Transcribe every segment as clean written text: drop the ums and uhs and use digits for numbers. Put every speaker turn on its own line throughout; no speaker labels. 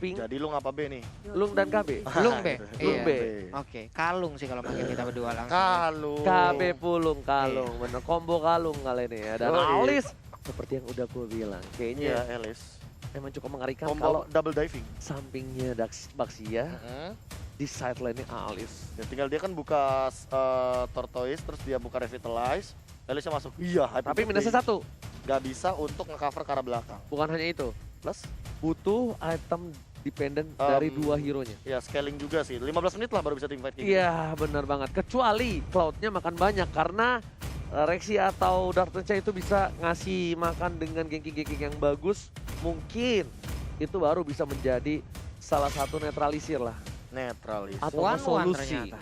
samping.
Jadi Lung apa B nih?
Lung dan KB.
Lung B.
Lung
Iya.
B.
Oke, kalung sih kalau manggil kita berdua langsung.
Kalung.
KB Pulung Kalung, bener combo Kalung kali ini ya. Dan
Yoi.
Alis seperti yang udah gue bilang,
Iya,
kayaknya
Alice.
emang cukup mengerikan
Combo
kalau
double diving.
sampingnya Baxia, di sideline-nya Alis.
Ya, tinggal dia kan buka Tortoise, terus dia buka Revitalize. Alice masuk. Iya,
Tapi minusnya satu,
Gak bisa untuk nge-cover ke arah belakang.
bukan hanya itu,
Plus,
butuh item dependent dari dua hero-nya.
ya scaling juga sih. 15 menit lah baru bisa teamfight kayak gitu.
Iya, benar banget. Kecuali Cloud-nya makan banyak karena Rexy atau Darkness itu bisa ngasih makan dengan ganking-ganking yang bagus. Mungkin itu baru bisa menjadi salah satu netralisir lah.
Netralis.
Atau
One-one
solusi.
ternyata.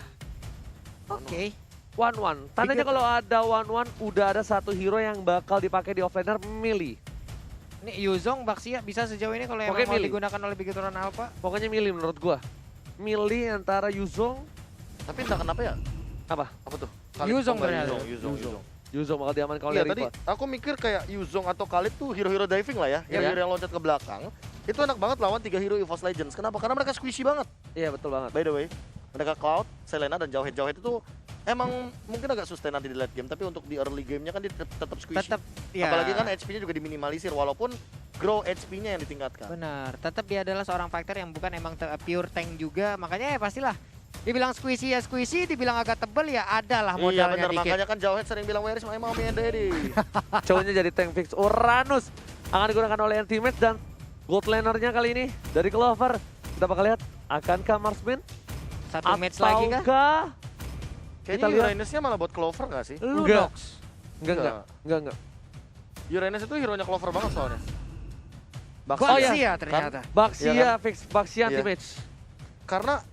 Oke.
1-1. Tandanya
Dikit.
kalau ada 1-1 udah ada satu hero yang bakal dipakai di offlaner melee.
Ini Yuzong Baxia bisa sejauh ini kalau
Oke,
emang mau
milih.
digunakan oleh Bigetron Alpha.
Pokoknya melee menurut gua. Melee antara Yuzong,
Tapi entah kenapa ya.
apa?
Apa tuh?
Yuzong ternyata.
Yuzong.
Yuzong bakal diamankan oleh
Iya, tadi
Reaper.
aku mikir kayak Yuzong atau Khalid tuh hero-hero diving lah ya.
Iya.
Hero-hero yang loncat ke belakang. Itu enak banget lawan 3 hero EVOS Legends. Kenapa? Karena mereka squishy banget.
Iya, betul banget.
By the way, mereka Cloud, Selena, dan Jawhead. Jawhead itu emang mungkin agak sustain nanti di late game. Tapi untuk di early game-nya kan dia tetap squishy.
Tetap ya.
Apalagi kan HP-nya juga diminimalisir. Walaupun grow HP-nya yang ditingkatkan.
Benar, tetap dia adalah seorang fighter yang bukan emang pure tank juga. Makanya ya pastilah dibilang squishy ya squishy, dibilang agak tebel ya ada lah
Iya
modalnya
bener,
dikit.
makanya kan Jawhead sering bilang where is my mommy and daddy.
Cowoknya jadi tank fix. Uranus akan digunakan oleh teammates dan gold lanernya kali ini dari Clover. Kita bakal lihat akankah Marsman
Satu match lagi kah?
ataukah
Kayaknya
lihat.
Uranusnya malah buat Clover gak sih?
Enggak.
Lunox.
Enggak.
Uranus itu hero-nya Clover banget soalnya.
Baxia
Oh, iya.
ternyata.
Baxia
Iya
fix, Baxia
Iya.
anti-match.
Karena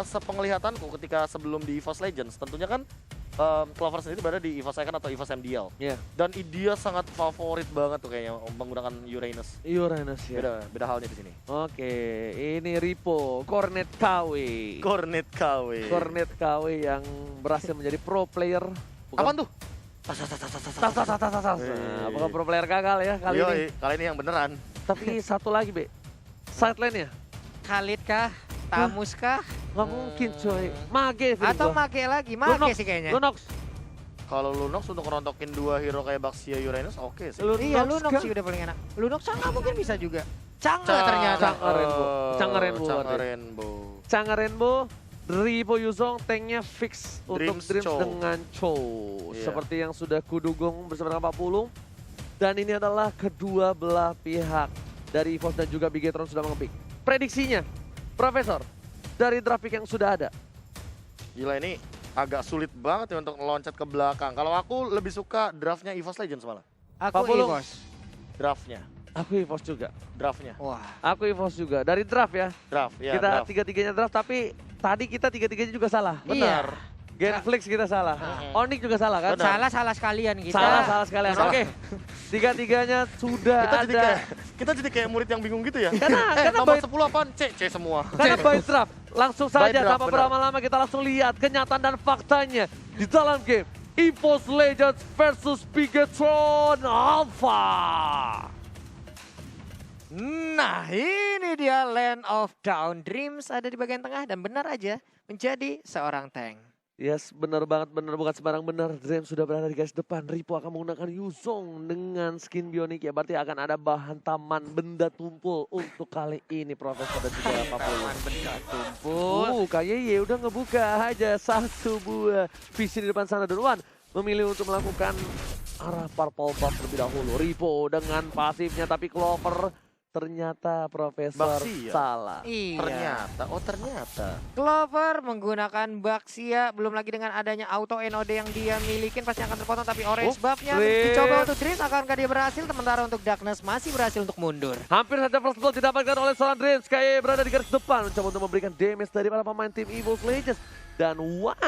sepenglihatanku ketika sebelum di EVOS Legends, tentunya kan Clover sendiri berada di EVOS Icon atau EVOS MDL.
Iya.
Dan dia sangat favorit banget tuh kayaknya menggunakan Uranus.
Uranus ya.
Beda halnya di sini.
Oke, ini Ripo, Cornet KW.
Cornet KW.
Cornet KW yang berhasil menjadi pro player.
Apaan tuh?
Tas. Nah, bukan pro player gagal ya kali ini.
Kali ini yang beneran.
Tapi satu lagi, Be. Sideline-nya.
Khalid kah? Tamus kah?
Nggak mungkin, coy. Mage, feeling
Atau
gua.
Mage lagi? Mage sih kayaknya.
Lunox.
Kalau Lunox untuk ngerontokin 2 hero kayak Baxia Uranus oke sih.
Iya, Lunox
kah?
sih udah paling enak. Lunox Sangga mungkin bisa juga. Cangga
Cang-
ternyata.
Cang- Rainbow. Cangga Rainbow
Cangga
berarti.
Rainbow.
Cangga Rainbow, Ripo Yuzong, tanknya fix untuk
Dreams
Dreams
Chow.
dengan Chow.
Iya.
Seperti yang sudah kudugong bersama dengan Pak Pulung. Dan ini adalah kedua belah pihak dari EVOS dan juga Bigetron sudah mengepick. Prediksinya, Profesor, dari draft pick yang sudah ada.
Gila ini agak sulit banget ya untuk loncat ke belakang. Kalau aku lebih suka draftnya EVOS Legends malah.
Aku
Pak Pulung.
Evos.
Draftnya.
Aku EVOS juga.
Draftnya.
Wah.
Aku EVOS juga. Dari draft ya.
Draft, ya
Kita
draft.
tiga-tiganya draft, tapi tadi kita tiga-tiganya juga salah.
Benar.
Genflix kita salah. Onyx juga salah kan?
Benar.
Salah sekalian kita.
Salah sekalian.
Salah.
Oke. Tiga-tiganya sudah
Kita jadi kayak murid yang bingung gitu ya.
Karena
nomor
by-
10 apaan? C semua.
Karena by draft. Langsung
By
saja
draft,
tanpa
benar.
berlama-lama kita langsung lihat kenyataan dan faktanya di dalam game EVOS Legends versus Bigetron Alpha.
Nah, ini dia Land of Down Dreams ada di bagian tengah dan benar aja menjadi seorang tank.
Yes, benar banget, benar bukan sembarang benar. Dream sudah berada di garis depan. Ripo akan menggunakan Yuzong dengan skin bionik ya. Berarti akan ada bahan taman benda tumpul untuk kali ini Profesor dan juga Pak Pulung.
Benda tumpul.
Kayaknya ya udah ngebuka aja satu buah visi di depan sana. Dan Wan memilih untuk melakukan arah purple buff terlebih dahulu. Ripo dengan pasifnya tapi Clover ternyata Profesor
Baxia.
salah.
Iya.
Ternyata.
Clover menggunakan Baxia, belum lagi dengan adanya auto NOD yang dia milikin pasti akan terpotong, tapi orange buffnya
Dreams.
dicoba untuk Dreams, akankah dia berhasil? Sementara untuk Darkness masih berhasil untuk mundur.
Hampir saja first blood didapatkan oleh seorang Dreams. Kayak berada di garis depan mencoba untuk memberikan damage dari para pemain tim EVOS Legends. Dan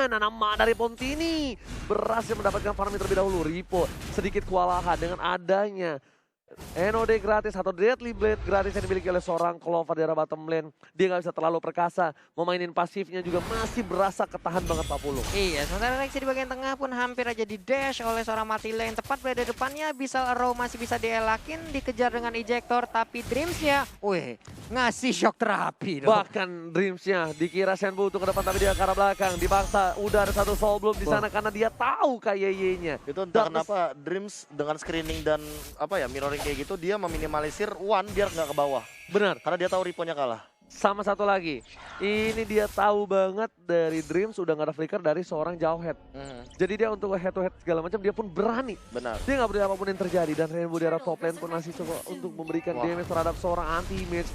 nama dari Pontini berhasil mendapatkan farming terlebih dahulu. Ripo sedikit kewalahan dengan adanya NOD gratis atau Deadly Blade gratis yang dimiliki oleh seorang Clover di arah bottom lane. Dia nggak bisa terlalu perkasa, mau mainin pasifnya juga masih berasa ketahan banget 40.
Iya, sementara Rexy di bagian tengah pun hampir aja di dash oleh seorang Matilda yang tepat berada di depannya. Bisa Arrow masih bisa dielakin, dikejar dengan ejector, tapi Dreams-nya, wih, ngasih shock terapi dong.
Bahkan Dreams-nya dikira Shenbu untuk ke depan tapi dia ke arah belakang. Dipaksa, udah ada satu soul bloom di sana karena dia tahu KYY-nya.
Itu entah kenapa Dreams dengan screening dan apa ya mirroring kayak gitu dia meminimalisir one biar nggak ke bawah.
Benar.
Karena dia tahu Ripo-nya kalah.
Sama satu lagi, ini dia tahu banget dari Dreams udah nggak ada flicker dari seorang Jauhead. Jadi dia untuk head to head segala macam dia pun berani.
Benar.
Dia nggak peduli apapun yang terjadi dan Rainbow di arah top lane pun masih coba untuk memberikan damage terhadap seorang anti-mage.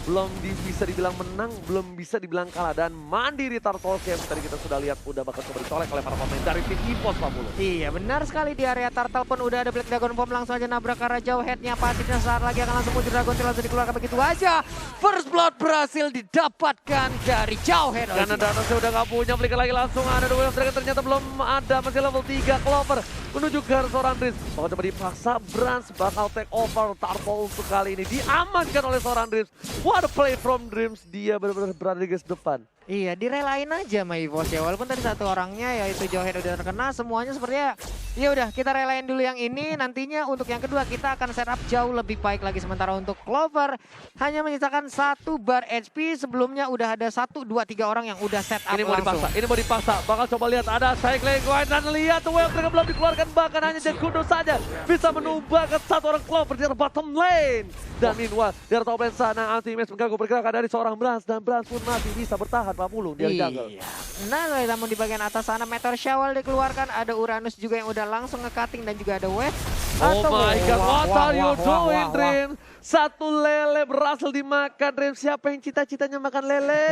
Belum bisa dibilang menang, belum bisa dibilang kalah. Dan mandiri Turtle Camp tadi kita sudah lihat udah bakal coba dicolek oleh para pemain dari tim EVOS 40.
Iya benar sekali di area Turtle pun udah ada Black Dragon Bomb langsung aja nabrak ke arah jauh headnya pasifnya saat lagi akan langsung muncul Dragon Tail langsung dikeluarkan begitu aja. First Blood berhasil didapatkan dari jauh head.
Karena Danosnya udah nggak punya flicker lagi langsung ada Duel of Dragon ternyata belum ada masih level 3 Clover menuju ke arah seorang Dreams. Bakal coba dipaksa Brans bakal take over Turtle untuk kali ini diamankan oleh seorang Dreams. What a play from Dreams, dia benar-benar berada di garis depan.
Iya, direlain aja sama EVOS ya. Walaupun tadi satu orangnya yaitu Jauhead udah terkena, semuanya sepertinya ya udah kita relain dulu yang ini. Nantinya untuk yang kedua kita akan setup jauh lebih baik lagi. Sementara untuk Clover hanya menyisakan 1 bar HP. Sebelumnya udah ada 1, 2, 3 orang yang udah setup
Ini mau
langsung.
dipaksa, ini mau dipaksa. Bakal coba lihat ada Cycling Wine dan lihat Wave Dragon belum dikeluarkan. Bahkan hanya Jet Kudo saja bisa menubahkan satu orang Clover di arah bottom lane. Dan meanwhile di arah top lane sana anti-match mengganggu pergerakan dari seorang Brans. Dan Brans pun masih bisa bertahan 40 di arah jungle.
Iya. Nah, namun di bagian atas sana Meteor Shower dikeluarkan, ada Uranus juga yang udah langsung nge-cutting dan juga ada Wave.
Oh my god, what are you doing, Dream? Satu lele berhasil dimakan, Dream. Siapa yang cita-citanya makan lele?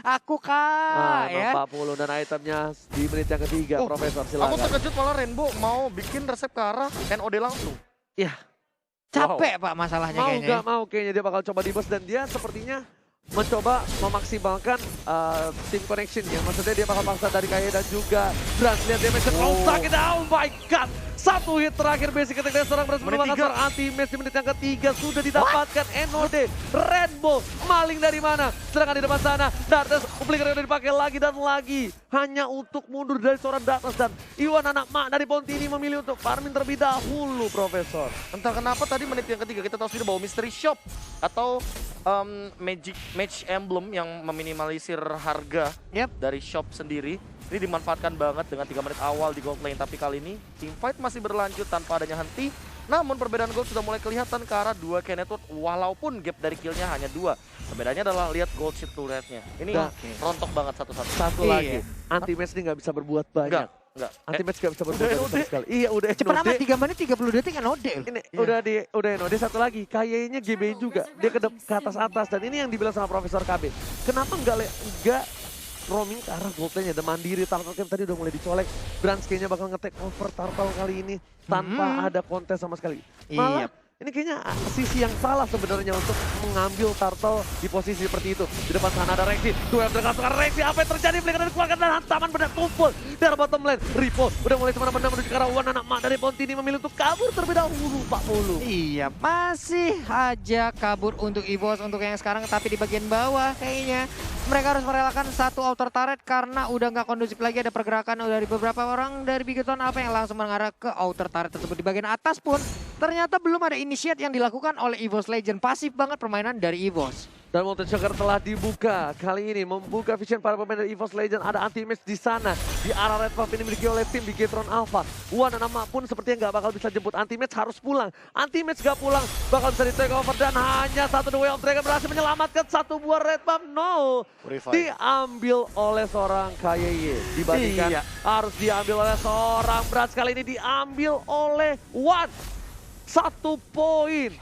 Aku kak ya.
40 dan itemnya di menit yang ketiga, Profesor
Aku
silakan.
terkejut malah Rainbow mau bikin resep ke arah NOD langsung.
Ya,
Capek Pak masalahnya
mau
kayaknya.
nggak mau kayaknya dia bakal coba di bus dan dia sepertinya mencoba memaksimalkan team connection ya. Maksudnya dia bakal paksa dari Kaye dan juga Brans. Lihat damage sakit. Oh my god. Satu hit terakhir basic ketika seorang Brans menemukan seorang anti-match di menit yang ketiga. Sudah didapatkan NOD. Rainbow maling dari mana? Sedangkan di depan sana Darkness flicker udah dipakai lagi dan lagi. Hanya untuk mundur dari seorang Darkness. Dan Iwan anak mak dari Ponti ini memilih untuk farming terlebih dahulu, Profesor.
Entah kenapa tadi menit yang ketiga kita tahu sendiri bahwa Mystery Shop atau Magic Match Emblem yang meminimalisir harga dari shop sendiri. Ini dimanfaatkan banget dengan 3 menit awal di gold lane. Tapi kali ini teamfight masih berlanjut tanpa adanya henti. Namun perbedaan gold sudah mulai kelihatan ke arah 2 K-Network walaupun gap dari killnya hanya 2. Perbedaannya adalah lihat gold shield turretnya. Ini rontok banget satu-satu.
Satu lagi, anti-match ini nggak bisa berbuat banyak.
Enggak.
Anti-match nggak bisa berbuat banyak sama sekali. Iya udah
Cepat
NOD.
amat 3 menit 30 detik NOD.
Ini udah NOD satu lagi. Kayaknya GB juga. Dia ke atas-atas dan ini yang dibilang sama Profesor KB. Kenapa nggak roaming ke arah gold lane-nya? The mandiri Turtle Camp tadi udah mulai dicolek. Brans kayaknya bakal nge-take over Turtle kali ini tanpa ada kontes sama sekali. Malah ini kayaknya sisi yang salah sebenarnya untuk mengambil Turtle di posisi seperti itu. Di depan sana ada Rexy. Duel dengan sekarang Rexy. Apa yang terjadi? Flicker dan dikeluarkan dan hantaman benar tumpul. Dari bottom lane. Ripo udah mulai semana-mana menuju ke arah Wan. Anak mak dari Pontini memilih untuk kabur terlebih dahulu 40.
Iya, masih aja kabur untuk EVOS untuk yang sekarang. Tapi di bagian bawah kayaknya mereka harus merelakan satu outer turret karena udah nggak kondusif lagi. Ada pergerakan dari beberapa orang dari Bigoton apa yang langsung mengarah ke outer turret tersebut. Di bagian atas pun ternyata belum ada initiate yang dilakukan oleh EVOS Legend. Pasif banget permainan dari EVOS.
Dan Molten Shocker telah dibuka. Kali ini membuka vision para pemain dari EVOS Legend. Ada anti-match di sana. Di arah red buff ini dimiliki oleh tim Bigetron Alpha. Wan dan Nama pun sepertinya nggak bakal bisa jemput. Anti-match harus pulang. Anti-match nggak pulang. Bakal bisa di-take over. Dan hanya satu The Way of Dragon berhasil menyelamatkan satu buah red buff. No. Diambil oleh seorang KYY. Dibandingkan harus diambil oleh seorang Brans. Kali ini diambil oleh Wan. 1 poin.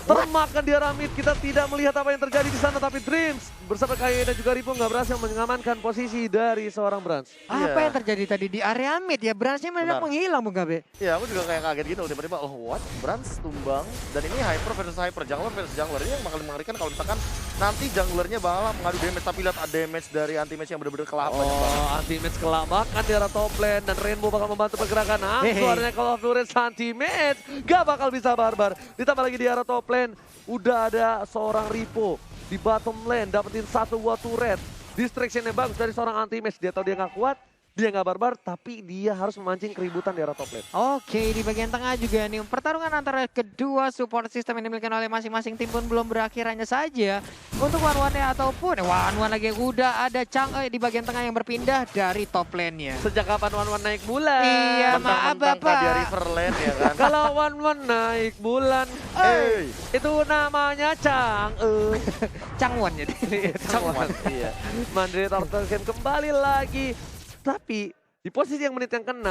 Termakan di arah mid, kita tidak melihat apa yang terjadi di sana, tapi Dreams bersama KYY dan juga Ripo nggak berhasil mengamankan posisi dari seorang Brans.
Apa yang terjadi tadi di area mid ya? Bransnya mendadak menghilang Bung Gabe.
Iya, aku juga kayak kaget gitu tiba-tiba what? Brans tumbang dan ini hyper versus hyper, jungler versus jungler. Ini yang bakal mengerikan kalau misalkan nanti junglernya bakal mengadu damage, tapi lihat damage dari anti-match yang bener-bener kelahap banyak banget.
Oh, anti-match kelabakan di arah top lane dan Rainbow bakal membantu pergerakan. Suaranya kalau Flores anti-match gak bakal bisa barbar. Ditambah lagi di arah top lane udah ada seorang Ripo di bottom lane dapetin 1 buah turret. Distraction-nya bagus dari seorang anti-match. Dia tahu dia gak kuat, dia nggak barbar, tapi dia harus memancing keributan di arah top lane.
Oke, di bagian tengah juga nih pertarungan antara kedua support system yang dimiliki oleh masing-masing tim pun belum berakhir, hanya saja untuk one-one-nya ataupun one-one lagi udah ada Chang'e di bagian tengah yang berpindah dari top lane-nya.
Sejak kapan one-one naik bulan?
Iya, maaf
Mentang-mentang
Bapak.
dia Riverland ya kan.
Kalau one-one naik bulan, itu namanya Chang'e.
Changwon jadi.
Chang'e. Iya. Mandiri Turtle Game kembali lagi. Tapi di posisi yang menit yang ke-6,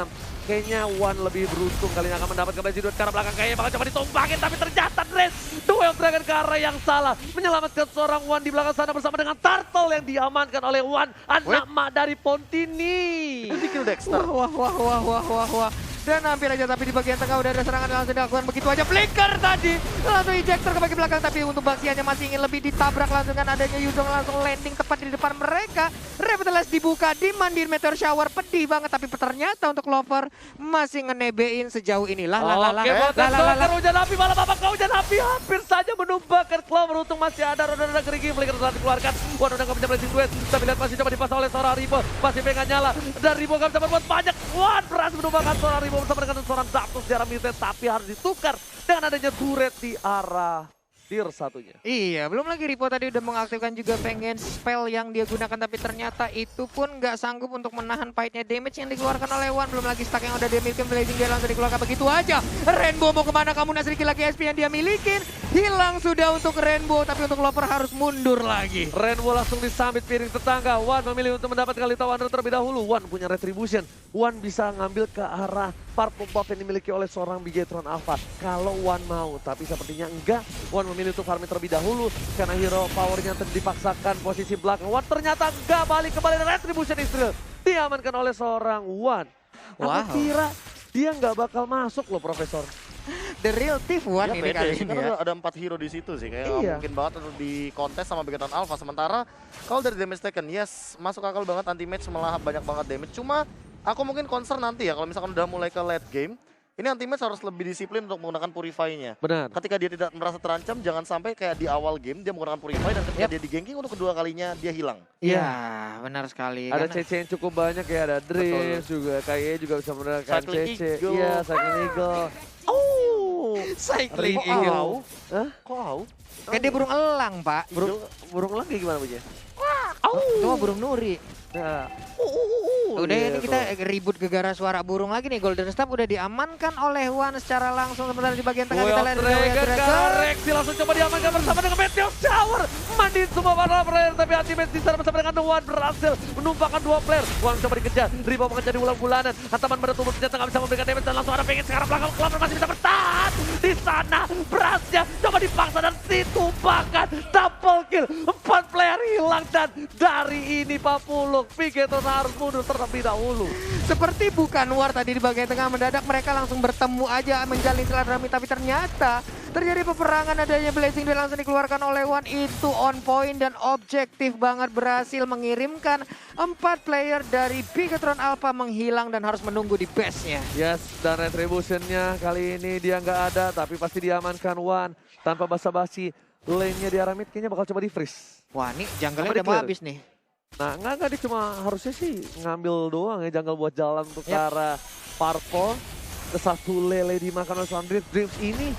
kayaknya One lebih beruntung kali ini akan mendapat kembali duet ke arah belakang. Kayaknya bakal coba ditumpahin, tapi ternyata Dres duel Dragon ke arah yang salah. Menyelamatkan seorang One di belakang sana bersama dengan Turtle yang diamankan oleh One, anak mak dari Pontini.
Itu di kill Dexter.
Wah. Dan hampir aja, tapi di bagian tengah udah ada serangan yang langsung dilakukan begitu aja. Flicker tadi langsung ejector ke bagian belakang, tapi untuk Baxiannya masih ingin lebih ditabrak langsung kan adanya Yuzong langsung landing tepat di depan mereka. Revitalize dibuka, dimandiin Meteor Shower, pedih banget, tapi ternyata untuk Clover masih ngenebein sejauh ini.
Oke, Botek hujan api, malah babak hujan api hampir saja menumbangkan Clover. Untung masih ada roda-roda gerigi, Flicker telah dikeluarkan. One udah gak bisa blessing duet, tapi lihat masih coba dipasang oleh seorang Ripo. Masih pengen nyala, dan Ripo gak bisa berbuat banyak. One berhasil menumbangkan seorang Ripo bersama dengan seorang Zapdos di arah mid-lane, tapi harus ditukar dengan adanya turret di arah tier satunya.
Iya, belum lagi Ripo tadi udah mengaktifkan juga pengen spell yang dia gunakan, tapi ternyata itu pun nggak sanggup untuk menahan fight-nya damage yang dikeluarkan oleh One. Belum lagi stack yang udah dia miliki, Blazing dia langsung dikeluarkan begitu aja. Rainbow mau kemana kamu, nah sedikit lagi SP yang dia milikin. Hilang sudah untuk Rainbow, tapi untuk Clover harus mundur lagi.
Rainbow langsung disambit piring tetangga. One memilih untuk mendapat kali Tawander terlebih dahulu. One punya Retribution. One bisa ngambil ke arah purple buff yang dimiliki oleh seorang Bigetron Alpha. Kalau One mau, tapi sepertinya enggak. One memilih untuk farming terlebih dahulu karena hero powernya dipaksakan posisi belakang. One ternyata enggak, balik kembali Retribution Israel. Diamankan oleh seorang One. Aku kira dia nggak bakal masuk loh, Profesor.
The real thief One
Ya,
ini
pede
kali
sih,
ini
karena
ya.
ada 4 hero di situ sih, kayak
Iya.
mungkin banget untuk di kontes sama Bigetron Alpha. Sementara kalau dari damage taken, yes, masuk akal banget anti-match melahap banyak banget damage. Cuma aku mungkin concern nanti ya kalau misalkan udah mulai ke late game, ini anti-match harus lebih disiplin untuk menggunakan Purify-nya.
Benar.
Ketika dia tidak merasa terancam, jangan sampai kayak di awal game dia menggunakan Purify dan ketika dia di-ganking untuk kedua kalinya dia hilang.
Iya, benar sekali.
Ada
Karena-
CC yang cukup banyak ya, ada Dreams juga, KE juga bisa menggunakan
Cycling
CC.
Eagle.
Iya, Cycling Eagle.
Cycling
Kok
Eagle.
au?
Hah?
Kok au?
Kan dia burung elang, Pak.
Burung lagi gimana punya?
Itu mah burung nuri.
Nah,
Udah
iya
ini kita ribut gegara suara burung lagi nih. Golden Staff udah diamankan oleh One secara langsung. Sementara di bagian tengah kita lihat ada Way of Dragon.
Rexy langsung coba diamankan bersama dengan Meteor Shower. Mandiin semua para player, tapi anti-match di sana bersama dengan One berhasil menumpangkan 2 player. One coba dikejar, Ripo mengejar di ulang-bulanan. Hantaman pada tubuh ternyata nggak bisa memberikan damage dan langsung ada pengen sekarang belakang. Clover masih bisa bertahan di sana. Berasnya coba dipaksa dan ditumpahkan. Double kill, 4 player hilang dan dari ini Papuluk, Bigetron harus mundur terlebih dahulu.
Seperti bukan war tadi di bagian tengah, mendadak mereka langsung bertemu aja menjalin silaturahmi, tapi ternyata terjadi peperangan, adanya Blazing dia langsung dikeluarkan oleh One. Itu on point dan objektif banget, berhasil mengirimkan 4 player dari Bigetron Alpha menghilang dan harus menunggu di base-nya.
Yes, dan retribution-nya kali ini dia nggak ada, tapi pasti diamankan One. Tanpa basa-basi, lane-nya di arah mid kayaknya bakal coba di-freeze.
Wah, nih jungle-nya
Apa
udah mau
di-clear?
habis nih.
Nah, nggak dia cuma harusnya sih ngambil doang ya jungle buat jalan untuk ke arah purple. Ke satu lele dimakan oleh Sandrit. Dreams ini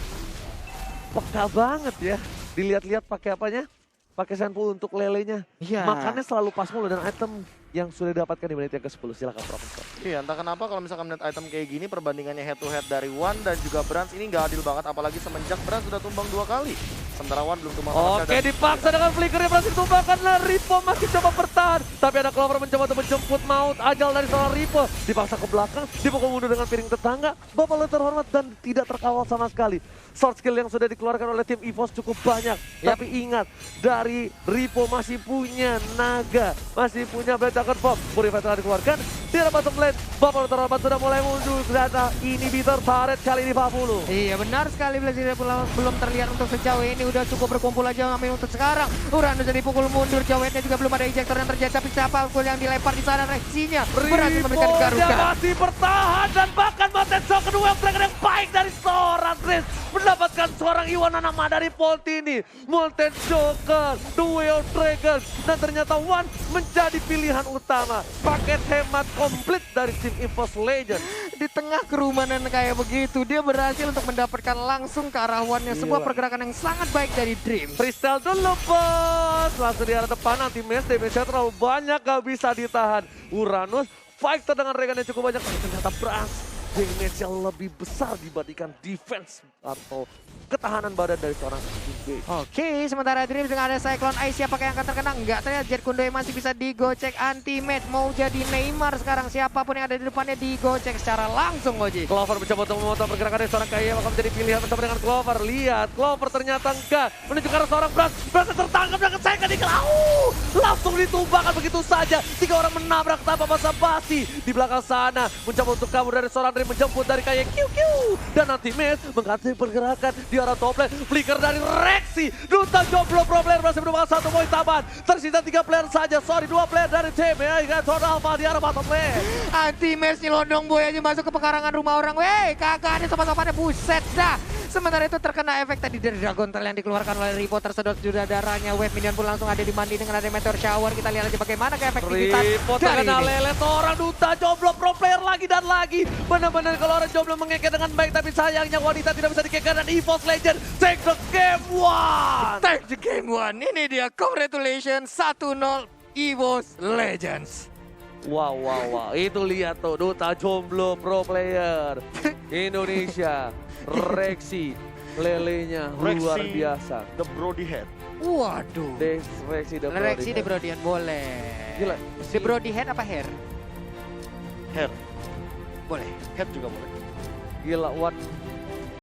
peka banget ya. Dilihat-lihat pakai apanya? Pakai sampul untuk lelenya.
Iya.
Makannya selalu pas mulu dan item yang sudah didapatkan di menit yang ke-10. Silakan Profesor.
Iya, entah kenapa kalau misalkan melihat item kayak gini perbandingannya head to head dari One dan juga Brands ini nggak adil banget, apalagi semenjak Brands sudah tumbang 2 kali. Sementara One belum tumbang sama
Oke,
sekali.
dipaksa dengan flicker yang berhasil tumbangkan. Ripo masih coba bertahan. Tapi ada Clover mencoba untuk menjemput maut ajal dari seorang Ripo. Dipaksa ke belakang, dipukul mundur dengan piring tetangga. Bapak lu terhormat dan tidak terkawal sama sekali. Short skill yang sudah dikeluarkan oleh tim EVOS cukup banyak. Tapi ingat, dari Ripo masih punya naga. Masih punya Black Dragon Bomb. Purify telah dikeluarkan. di arah bottom lane. Bapak Ultraman sudah mulai mundur. Ternyata inhibitor turret kali ini 40.
Iya benar sekali, Blazer belum terlihat untuk sejauh ini, udah cukup berkumpul aja ngamen untuk sekarang. Uranus jadi pukul mundur, Jawetnya juga belum ada ejector yang terjadi, tapi siapa yang dilempar di sana, Rexinya berhasil memberikan
Dia
garuda.
masih bertahan dan bahkan Molten Shock kedua yang baik dari seorang Chris mendapatkan seorang Iwanana dari Volt ini. Molten Joker, Duel Dragon, dan ternyata One menjadi pilihan utama. Paket hemat komplit dari tim EVOS Legends.
Di tengah kerumunan kayak begitu, dia berhasil untuk mendapatkan langsung ke arah One-nya. Sebuah pergerakan yang sangat baik dari Dream.
Freestyle dulu bos, langsung di arah depan, nanti damage-nya terlalu banyak gak bisa ditahan. Uranus fighter dengan Regan yang cukup banyak, tapi ternyata berhasil damage yang lebih besar dibandingkan defense atau ketahanan badan dari seorang King.
Oke, sementara Dream dengan ada Cyclone Ice, siapakah yang akan terkena? Enggak, ternyata Jet Kundoy masih bisa digocek anti-match. Mau jadi Neymar sekarang, siapapun yang ada di depannya digocek secara langsung, Oji.
Clover mencoba untuk memotong pergerakan dari seorang Kaya, maka menjadi pilihan bersama dengan Clover. Lihat, Clover ternyata enggak. Menuju ke arah seorang Brans tertangkap dengan saya di langsung ditumbangkan begitu saja. 3 orang menabrak tanpa basa-basi. Di belakang sana, mencoba untuk kabur dari seorang Dream, menjemput dari Kaya QQ. Dan nanti Match mengganti pergerakan di arah top lane. Flicker dari Rexy. Duta jomblo pro player berhasil menemukan 1 poin tambahan. Tersisa 3 player saja. 2 player dari tim. Ya, Total Alpha di arah bottom lane.
Anti-match nyelondong boy aja masuk ke pekarangan rumah orang. Weh, kagak ada sopan-sopannya, buset dah. Sementara itu terkena efek tadi dari Dragon Tail yang dikeluarkan oleh Ripo, tersedot juga darahnya. Wave minion pun langsung ada di mandi dengan ada Meteor Shower. Kita lihat aja bagaimana ke efektivitas
Ripo
kali
terkena
ini.
lelet seorang Duta jomblo pro player lagi dan lagi. Benar-benar kalau orang jomblo mengekek dengan baik, tapi sayangnya wanita tidak bisa dikekek dan EVOS Legends take the game one.
Take the game one. Ini dia, congratulations 1-0 EVOS Legends.
Wow. Itu lihat tuh, Duta jomblo pro player. Indonesia, Rexy, lelenya luar
Rexy,
biasa.
The Brody Head.
Waduh.
Rexy the
Rexy De
Brody.
Brodian boleh.
Gila.
De Brody head apa hair?
Head.
Boleh.
Head juga boleh.
Gila, One